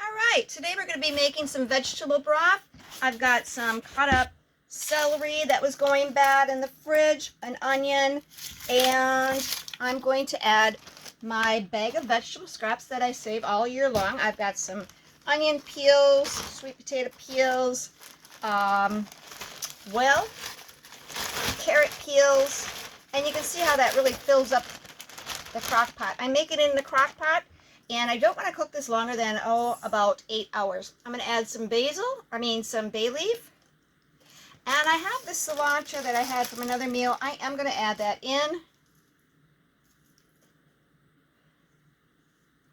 All right, today we're going to be making some vegetable broth. I've got some cut up celery that was going bad in the fridge, an onion, and I'm going to add my bag of vegetable scraps that I save all year long. I've got some onion peels, sweet potato peels, carrot peels, and you can see how that really fills up the crock pot. I make it in the crock pot, and I don't want to cook this longer than, about 8 hours. I'm going to add some some bay leaf. And I have the cilantro that I had from another meal. I am going to add that in.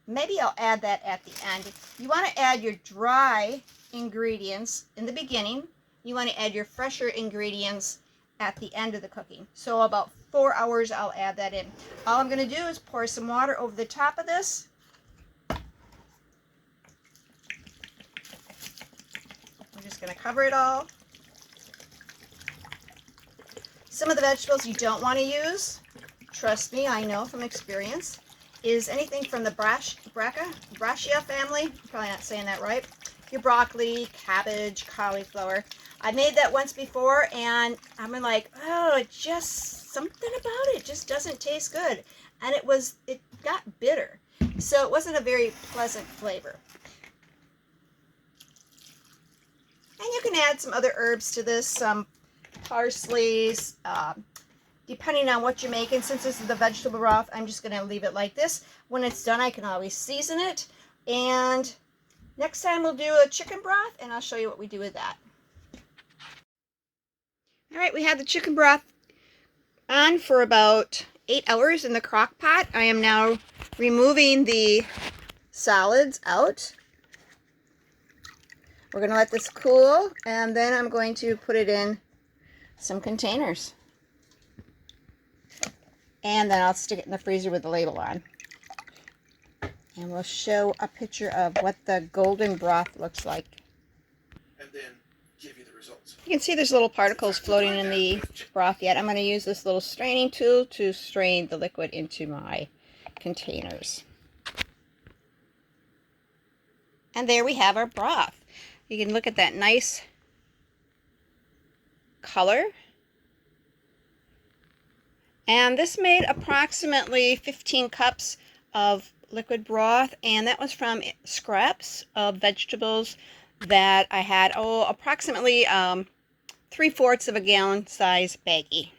Maybe I'll add that at the end. You want to add your dry ingredients in the beginning. You want to add your fresher ingredients at the end of the cooking. So about 4 hours I'll add that in. All I'm going to do is pour some water over the top of this. I'm just going to cover it all. Some of the vegetables you don't want to use, trust me, I know from experience, is anything from the Brassica family. I'm probably not saying that right. Your broccoli, cabbage, cauliflower. I made that once before, and I'm like, it just, something about it just doesn't taste good. And it got bitter. So it wasn't a very pleasant flavor. And you can add some other herbs to this, some parsleys, depending on what you're making. Since this is the vegetable broth, I'm just going to leave it like this. When it's done, I can always season it. And next time we'll do a chicken broth, and I'll show you what we do with that. All right, we had the chicken broth on for about 8 hours in the crock pot. I am now removing the solids out. We're going to let this cool, and then I'm going to put it in some containers. And then I'll stick it in the freezer with the label on. And we'll show a picture of what the golden broth looks like. And then give you the results. You can see there's little particles floating in the broth yet. I'm going to use this little straining tool to strain the liquid into my containers. And there we have our broth. You can look at that nice color. And this made approximately 15 cups of liquid broth, and that was from scraps of vegetables that I had, approximately 3/4 of a gallon size baggie.